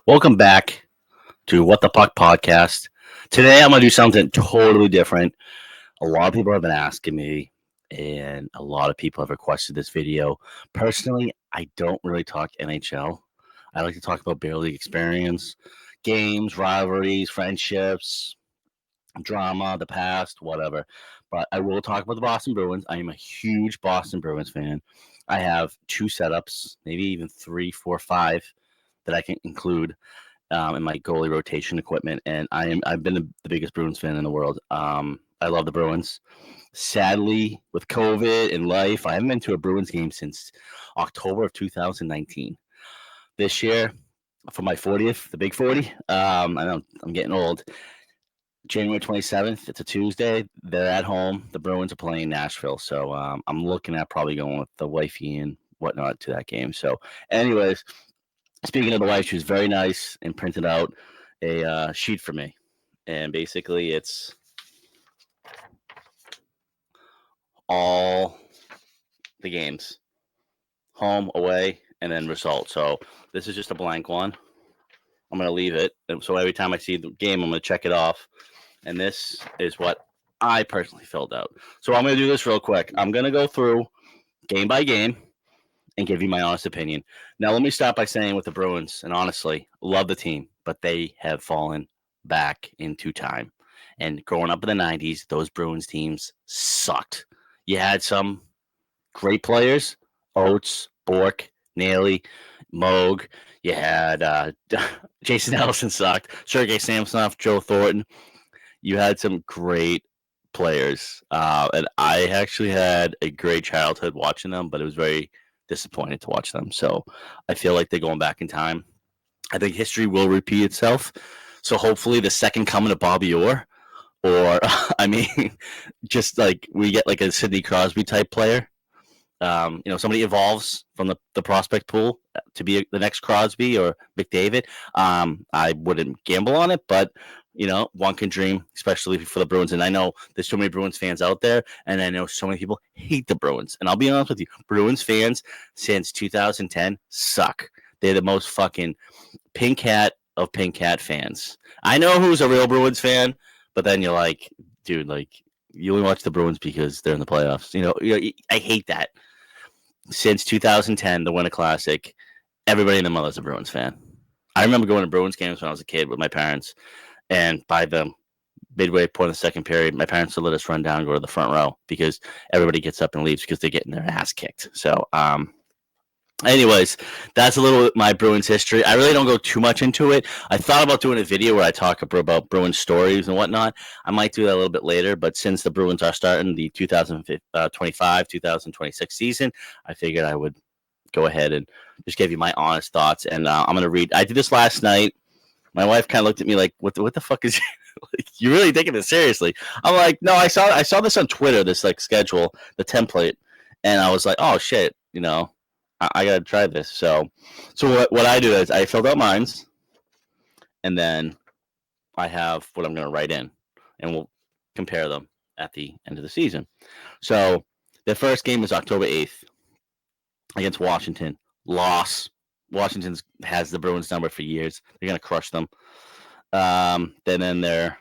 Welcome back to What the Puck podcast. Today I'm going to do something totally different. A lot of people have been asking me, and a lot of people have requested this video. Personally, I don't really talk NHL. I like to talk about beer league experience, games, rivalries, friendships, drama, the past, whatever. But I will talk about the Boston Bruins. I am a huge Boston Bruins fan. I have two setups, maybe even three, four, five that I can include in my goalie rotation equipment, and I've been the biggest Bruins fan in the world. I love the Bruins. Sadly, with COVID and life, I haven't been to a Bruins game since October of 2019. This year, for my 40th, the big 40. I know I'm getting old. January 27th, it's a Tuesday. They're at home. The Bruins are playing Nashville, so I'm looking at probably going with the wifey and whatnot to that game. So, anyways, speaking of the wife, she was very nice and printed out a sheet for me. And basically, it's all the games, home, away, and then result. So this is just a blank one. I'm going to leave it. And so every time I see the game, I'm going to check it off. And this is what I personally filled out. So I'm going to do this real quick. I'm going to go through game by game and give you my honest opinion. Now, let me start by saying with the Bruins, and honestly, love the team, but they have fallen back into time. And growing up in the 90s, those Bruins teams sucked. You had some great players, Oates, Bork, Naily, Moog. You had Jason Ellison sucked, Sergei Samsonov, Joe Thornton. You had some great players. And I actually had a great childhood watching them, but it was very disappointed to watch them. So I feel like they're going back in time. I think history will repeat itself. So hopefully the second coming of Bobby Orr, or I mean, just like we get like a Sidney Crosby type player. Somebody evolves from the prospect pool to be the next Crosby or McDavid. I wouldn't gamble on it, but one can dream, especially for the Bruins. And I know there's so many Bruins fans out there, and I know so many people hate the Bruins. And I'll be honest with you, Bruins fans since 2010 suck. They're the most fucking pink hat of pink hat fans. I know who's a real Bruins fan, but then you're like, dude, like you only watch the Bruins because they're in the playoffs. I hate that. Since 2010, the Winter Classic, everybody in the mother's a Bruins fan. I remember going to Bruins games when I was a kid with my parents, and by the midway point of the second period, my parents would let us run down and go to the front row because everybody gets up and leaves because they're getting their ass kicked. So, anyways, that's a little bit my Bruins history. I really don't go too much into it. I thought about doing a video where I talk about Bruins stories and whatnot. I might do that a little bit later, but since the Bruins are starting the 2025-2026 season, I figured I would go ahead and just give you my honest thoughts. And I'm going to read. I did this last night. My wife kind of looked at me like, what the fuck is like, you really taking this seriously? I'm like, no, I saw this on Twitter, this like schedule, the template, and I was like, oh shit, I gotta try this. So what I do is I filled out mines, and then I have what I'm gonna write in, and we'll compare them at the end of the season. So the first game is October 8th against Washington. Loss. Washington has the Bruins number for years. They're gonna crush them. Then they're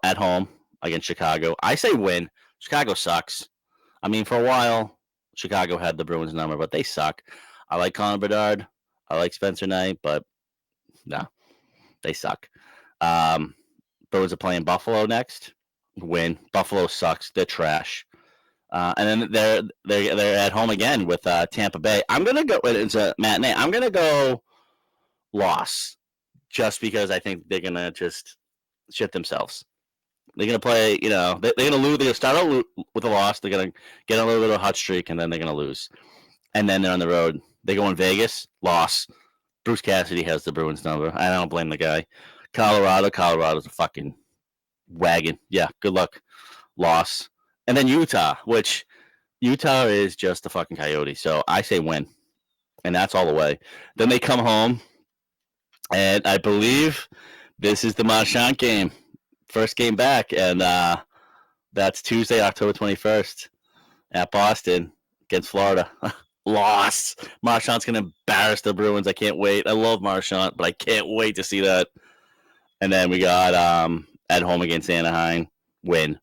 at home against Chicago. I say win. Chicago sucks. I mean, for a while, Chicago had the Bruins number, but they suck. I like Connor Bedard. I like Spencer Knight, but no, they suck. Bruins are playing Buffalo next. Win. Buffalo sucks. They're trash. And then they're at home again with Tampa Bay. I'm gonna go. It's a matinee. I'm gonna go loss, just because I think they're gonna just shit themselves. They're gonna play. They're gonna lose. They're gonna start out with a loss. They're gonna get a little bit of a hot streak, and then they're gonna lose. And then they're on the road. They go in Vegas. Loss. Bruce Cassidy has the Bruins number. I don't blame the guy. Colorado's a fucking wagon. Yeah, good luck. Loss. And then Utah, which Utah is just a fucking coyote. So I say win. And that's all the way. Then they come home, and I believe this is the Marchand game. First game back, and that's Tuesday, October 21st at Boston against Florida. Loss. Marchand's going to embarrass the Bruins. I can't wait. I love Marchand, but I can't wait to see that. And then we got at home against Anaheim, win.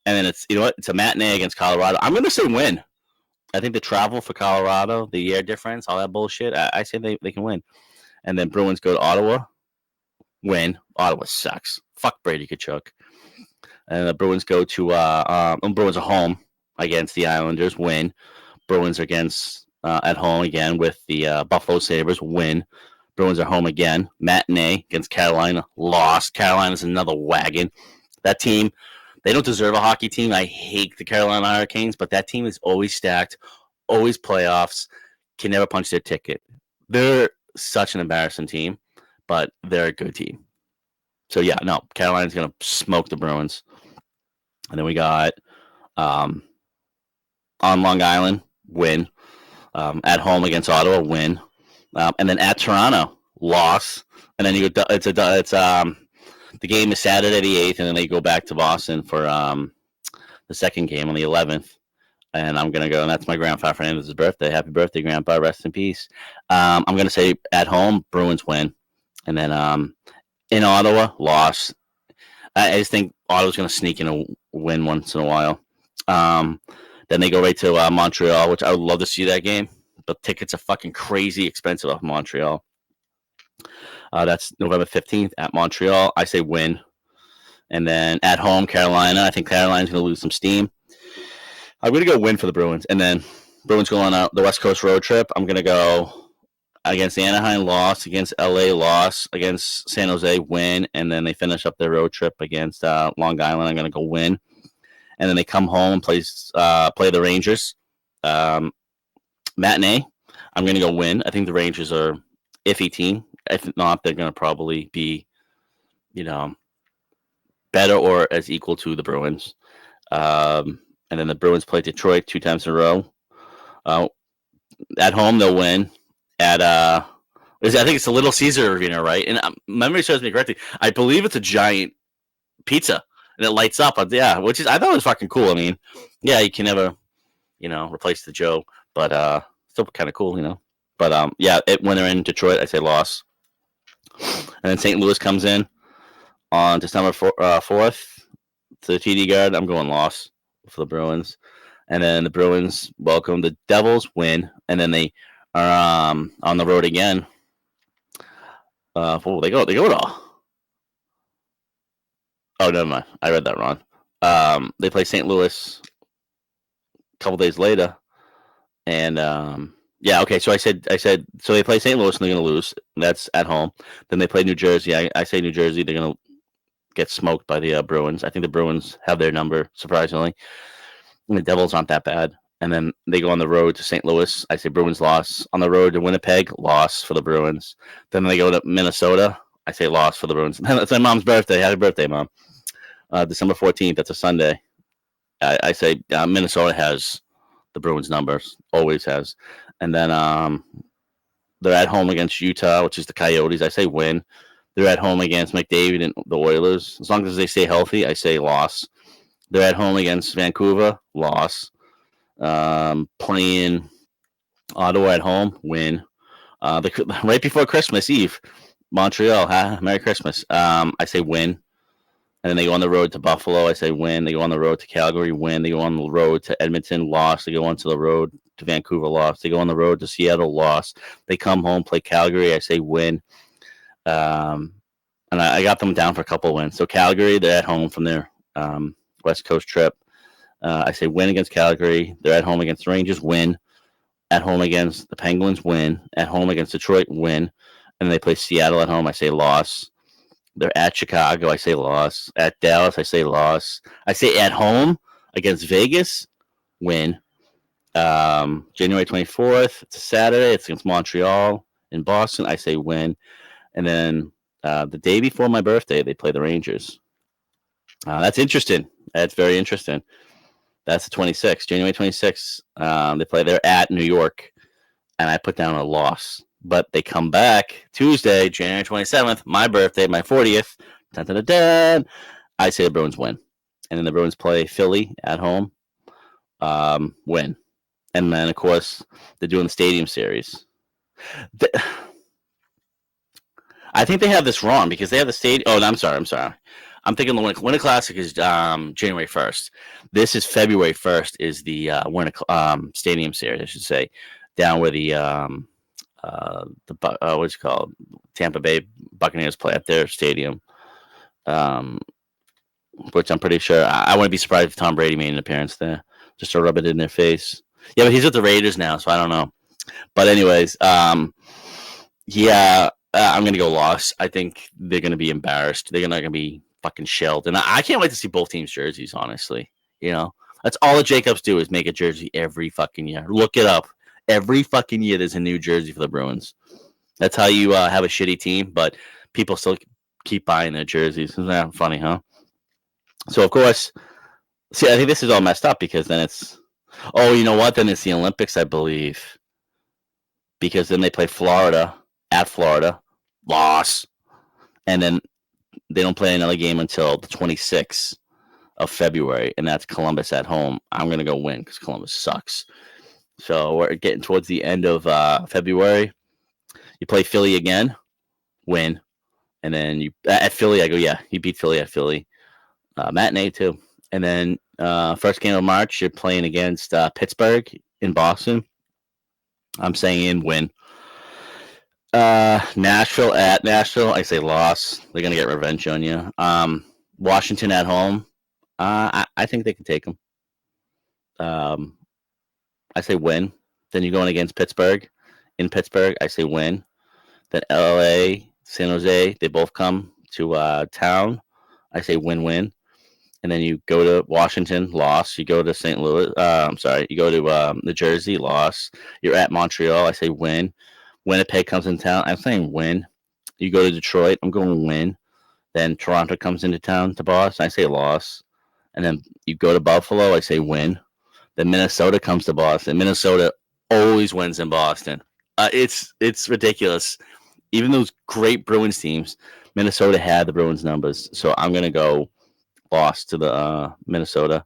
And then it's, you know what? It's a matinee against Colorado. I'm going to say win. I think the travel for Colorado, the air difference, all that bullshit, I say they can win. And then Bruins go to Ottawa, win. Ottawa sucks. Fuck Brady Tkachuk. And the Bruins go to Bruins are home against the Islanders, win. Bruins are against at home again with the Buffalo Sabres, win. Bruins are home again. Matinee against Carolina, lost. Carolina's another wagon. That team, they don't deserve a hockey team. I hate the Carolina Hurricanes, but that team is always stacked, always playoffs, can never punch their ticket. They're such an embarrassing team, but they're a good team. So, yeah, no, Carolina's going to smoke the Bruins. And then we got on Long Island, win. At home against Ottawa, win. And then at Toronto, loss. And then the game is Saturday the 8th, and then they go back to Boston for the second game on the 11th. And I'm going to go, and that's my grandpa Fernandez's birthday. Happy birthday, Grandpa. Rest in peace. I'm going to say at home, Bruins win. And then in Ottawa, loss. I just think Ottawa's going to sneak in a win once in a while. Then they go right to Montreal, which I would love to see that game. But tickets are fucking crazy expensive off Montreal. That's November 15th at Montreal. I say win. And then at home, Carolina. I think Carolina's going to lose some steam. I'm going to go win for the Bruins. And then Bruins go on the West Coast road trip. I'm going to go against Anaheim, loss. Against LA, loss. Against San Jose, win. And then they finish up their road trip against Long Island. I'm going to go win. And then they come home and play the Rangers. Matinee, I'm going to go win. I think the Rangers are iffy team. If not, they're going to probably be, better or as equal to the Bruins. And then the Bruins play Detroit 2 times in a row. At home, they'll win. I think it's the Little Caesar Arena, right? And memory serves me correctly. I believe it's a giant pizza, and it lights up. Which is I thought it was fucking cool. I mean, yeah, you can never, replace the Joe, but still kind of cool, But when they're in Detroit, I say loss. And then St. Louis comes in on December 4th to the TD Guard. I'm going loss for the Bruins. And then the Bruins welcome the Devils, win. And then they are on the road again. They go to. Oh, never mind. I read that wrong. They play St. Louis a couple days later. And okay. So I said. So they play St. Louis and they're going to lose. That's at home. Then they play New Jersey. I say New Jersey. They're going to get smoked by the Bruins. I think the Bruins have their number, surprisingly. And the Devils aren't that bad. And then they go on the road to St. Louis. I say Bruins loss. On the road to Winnipeg, loss for the Bruins. Then they go to Minnesota. I say loss for the Bruins. That's my mom's birthday. Happy birthday, Mom. December 14th. That's a Sunday. I say Minnesota has the Bruins numbers. Always has. And then they're at home against Utah, which is the Coyotes. I say win. They're at home against McDavid and the Oilers. As long as they stay healthy, I say loss. They're at home against Vancouver, loss. Playing Ottawa at home, win. Right before Christmas Eve, Montreal, Merry Christmas. I say win. And then they go on the road to Buffalo. I say win. They go on the road to Calgary, win. They go on the road to Edmonton, loss. They go on to the road to Vancouver, loss. They go on the road to Seattle, loss. They come home, play Calgary. I say win. And I got them down for a couple of wins. So Calgary, they're at home from their West Coast trip. I say win against Calgary. They're at home against the Rangers, win. At home against the Penguins, win. At home against Detroit, win. And they play Seattle at home. I say loss. They're at Chicago. I say loss. At Dallas, I say loss. I say at home against Vegas, win. January 24th, it's a Saturday. It's against Montreal in Boston. I say win. And then the day before my birthday, they play the Rangers. That's interesting. That's very interesting. That's the 26th. January 26th, they play. They're at New York. And I put down a loss. But they come back Tuesday, January 27th, my birthday, my 40th. Dun, dun, dun, dun. I say the Bruins win. And then the Bruins play Philly at home. Win. And then, of course, they're doing the Stadium Series. I think they have this wrong because they have the stadium. Oh, no, I'm sorry. I'm thinking the Winter Classic is January 1st. This is February 1st is the Winter Stadium Series, I should say, down where the what's it called? Tampa Bay Buccaneers play at their stadium. Which I'm pretty sure I wouldn't be surprised if Tom Brady made an appearance there just to rub it in their face. Yeah, but he's with the Raiders now, so I don't know. But anyways, yeah, I'm gonna go loss. I think they're gonna be embarrassed. They're not gonna be fucking shelled, and I can't wait to see both teams' jerseys. Honestly, that's all the Jacobs do is make a jersey every fucking year. Look it up. Every fucking year, there's a new jersey for the Bruins. That's how you have a shitty team, but people still keep buying their jerseys. Isn't that funny, huh? So of course, see, I think this is all messed up because then it's, oh, you know what? Then it's the Olympics, I believe, because then they play Florida at Florida, loss, and then they don't play another game until the 26th of February, and that's Columbus at home. I'm gonna go win because Columbus sucks. So we're getting towards the end of February. You play Philly again, win, and then you at Philly. I go, yeah, you beat Philly at Philly. Matinee too. And then first game of March, you're playing against Pittsburgh in Boston. I'm saying win. Nashville at Nashville, I say loss. They're gonna get revenge on you. Washington at home, I think they can take them. I say win. Then you're going against Pittsburgh. In Pittsburgh, I say win. Then LA, San Jose, they both come to town. I say win-win. And then you go to Washington, loss. You go to St. Louis. You go to New Jersey, loss. You're at Montreal. I say win. Winnipeg comes in town. I'm saying win. You go to Detroit. I'm going win. Then Toronto comes into town to Boston. I say loss. And then you go to Buffalo. I say win. Then Minnesota comes to Boston. Minnesota always wins in Boston. It's ridiculous. Even those great Bruins teams, Minnesota had the Bruins numbers. So I'm going to go loss to the Minnesota.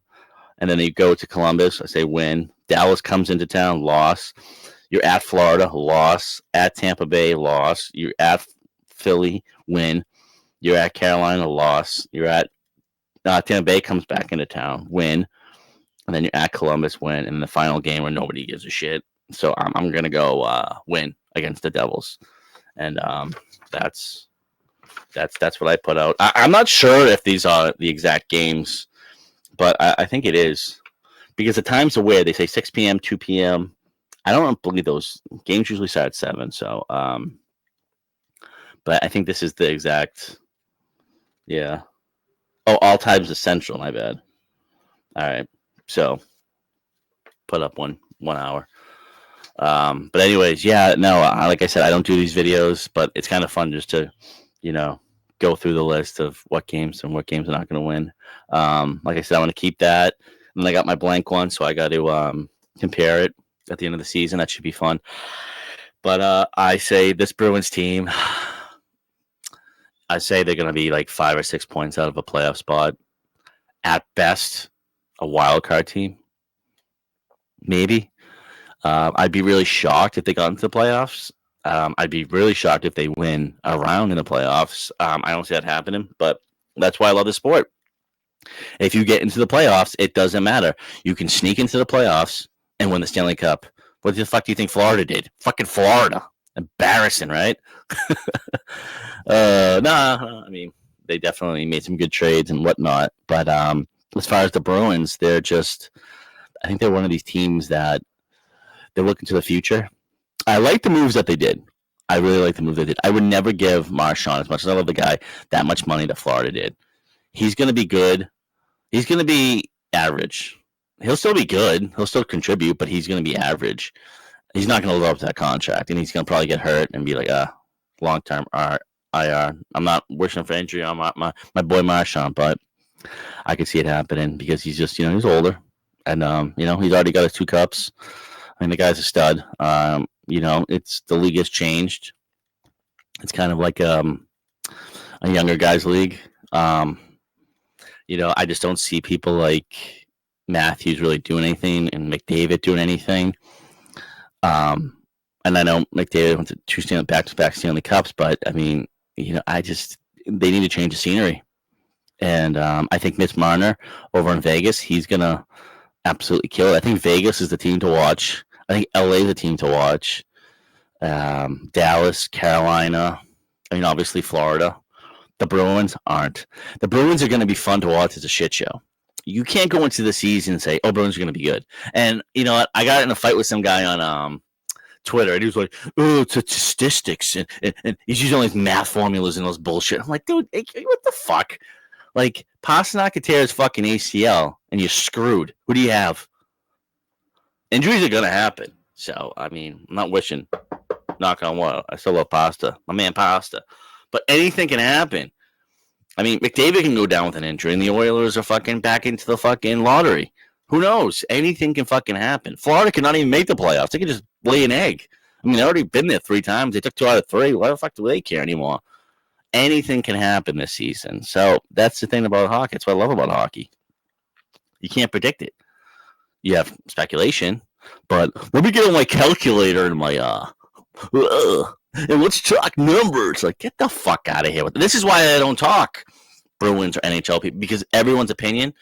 And then you go to Columbus. I say win. Dallas comes into town, loss. You're at Florida, loss. At Tampa Bay, loss. You're at Philly, win. You're at Carolina, loss. You're at Tampa Bay comes back into town, win. And then you're at Columbus, win. And the final game where nobody gives a shit. So I'm going to go win against the Devils. And that's what I put out. I'm not sure if these are the exact games, but I think it is. Because the times are weird. They say 6 p.m., 2 p.m. I don't believe those games usually start at 7. So, but I think this is the exact, yeah. Oh, all times is Central, my bad. All right. So, put up one hour. But anyways, yeah, no, like I said, I don't do these videos, but it's kind of fun just to, go through the list of what games are not going to win. Like I said, I want to keep that. And I got my blank one, so I got to compare it at the end of the season. That should be fun. But I say this Bruins team, I say they're going to be like 5 or 6 points out of a playoff spot. At best, a wild card team. Maybe. I'd be really shocked if they got into the playoffs. I'd be really shocked if they win a round in the playoffs. I don't see that happening, but that's why I love the sport. If you get into the playoffs, it doesn't matter. You can sneak into the playoffs and win the Stanley Cup. What the fuck do you think Florida did? Fucking Florida. Embarrassing, right? I mean, they definitely made some good trades and whatnot. But as far as the Bruins, I think they're one of these teams that they're looking to the future. I like the moves that they did. I really like the move they did. I would never give Marchand, as much as I love the guy, that much money that Florida did. He's going to be good. He's going to be average. He'll still be good. He'll still contribute, but he's going to be average. He's not going to live up to that contract, and he's going to probably get hurt and be like, long-term IR. I'm not wishing for injury on my boy Marchand, but I could see it happening because he's just, he's older. And, he's already got his 2 cups. I mean, the guy's a stud. It's the league has changed. It's kind of like a younger guys league. I just don't see people like Matthews really doing anything and McDavid doing anything. And I know McDavid went to 2 back-to-back Stanley Cups, but I mean, they need to change the scenery. And I think Mitch Marner over in Vegas, he's gonna absolutely kill it. I think Vegas is the team to watch. I think LA is the team to watch. Dallas, Carolina, I mean, obviously Florida. The Bruins aren't. The Bruins are going to be fun to watch as a shit show. You can't go into the season and say, "Oh, Bruins are going to be good." And you know what? I got in a fight with some guy on Twitter, and he was like, "Oh, it's statistics," and he's using all these math formulas and those bullshit. I'm like, dude, what the fuck? Like, Pastrnak tears fucking ACL, and you're screwed. Who do you have? Injuries are going to happen. So, I mean, I'm not wishing, knock on wood. I still love Pasta. My man Pasta. But anything can happen. I mean, McDavid can go down with an injury, and the Oilers are fucking back into the fucking lottery. Who knows? Anything can fucking happen. Florida cannot even make the playoffs. They can just lay an egg. I mean, they've already been there 3 times. They took 2 out of 3. Why the fuck do they care anymore? Anything can happen this season. So that's the thing about hockey. That's what I love about hockey. You can't predict it. You have speculation, but let me get on my calculator and my and let's talk numbers. Like, get the fuck out of here with it. This is why I don't talk Bruins or NHL people, because everyone's opinion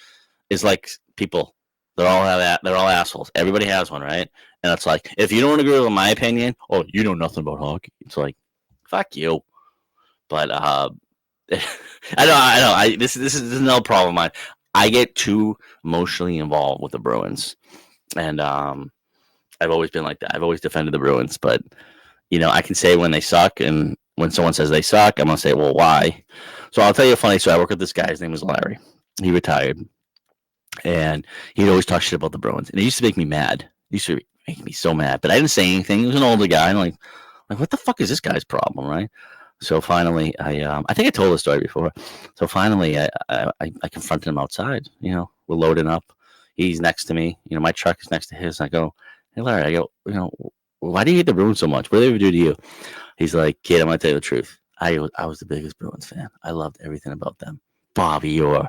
is like people. They're all assholes. Everybody has one, right? And it's like, if you don't agree with my opinion, oh, you know nothing about hockey. It's like, fuck you. But I know. This is no problem. I get too emotionally involved with the Bruins, and I've always been like that. I've always defended the Bruins, but you know, I can say when they suck, and when someone says they suck, I'm gonna say, well, why? So I'll tell you a funny story. I work with this guy. His name was Larry. He retired, and he'd always talk shit about the Bruins, and it used to make me mad. It used to make me so mad, but I didn't say anything. He was an older guy, and like what the fuck is this guy's problem, right? So finally, I think I told the story before. So finally, I confronted him outside. You know, we're loading up. He's next to me. You know, my truck is next to his. I go, hey Larry. I go, you know, why do you hate the Bruins so much? What did they ever do to you? He's like, kid, I'm gonna tell you the truth. I was the biggest Bruins fan. I loved everything about them. Bobby Orr,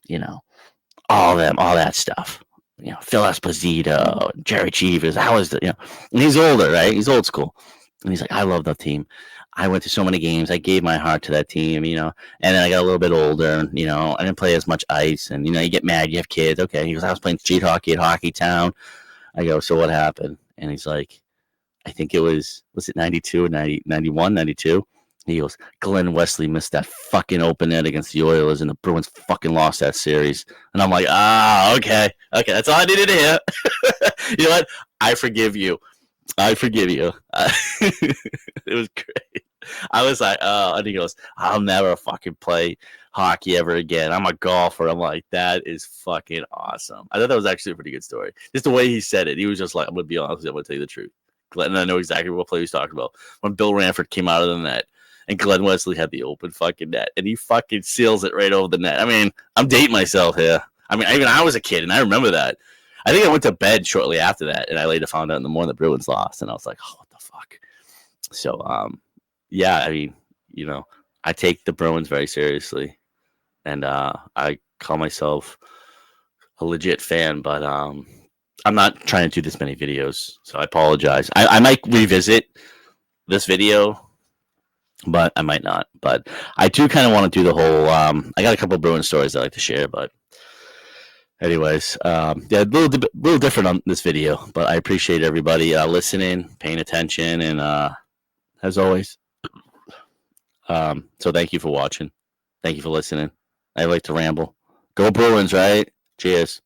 you know, all that stuff. You know, Phil Esposito, Jerry Cheevers. And he's older, right? He's old school. And he's like, I love that team. I went to so many games. I gave my heart to that team, you know. And then I got a little bit older, and, you know, I didn't play as much ice. And, you know, you get mad. You have kids. Okay. He goes, I was playing street hockey at Hockey Town. I go, so what happened? And he's like, I think it was it 92 or 90, 91, 92? He goes, Glenn Wesley missed that fucking open net against the Oilers, and the Bruins fucking lost that series. And I'm like, okay. Okay, that's all I needed to hear. You know what? I forgive you. It was great. I was like, oh, and he goes, I'll never fucking play hockey ever again. I'm a golfer. I'm like, that is fucking awesome. I thought that was actually a pretty good story. Just the way he said it. He was just like, I'm going to be honest with you. I'm going to tell you the truth. Glenn, and I know exactly what play he's talking about. When Bill Ranford came out of the net and Glenn Wesley had the open fucking net and he fucking seals it right over the net. I mean, I'm dating myself here. I mean, even I was a kid and I remember that. I think I went to bed shortly after that, and I later found out in the morning the Bruins lost, and I was like, oh, what the fuck? So, yeah, I mean, you know, I take the Bruins very seriously, and I call myself a legit fan, but I'm not trying to do this many videos, so I apologize. I might revisit this video, but I might not. But I do kind of want to do the whole I got a couple of Bruins stories I'd like to share, but anyways, yeah, a little different on this video, but I appreciate everybody listening, paying attention, and as always, so thank you for watching. Thank you for listening. I like to ramble. Go Bruins, right? Cheers.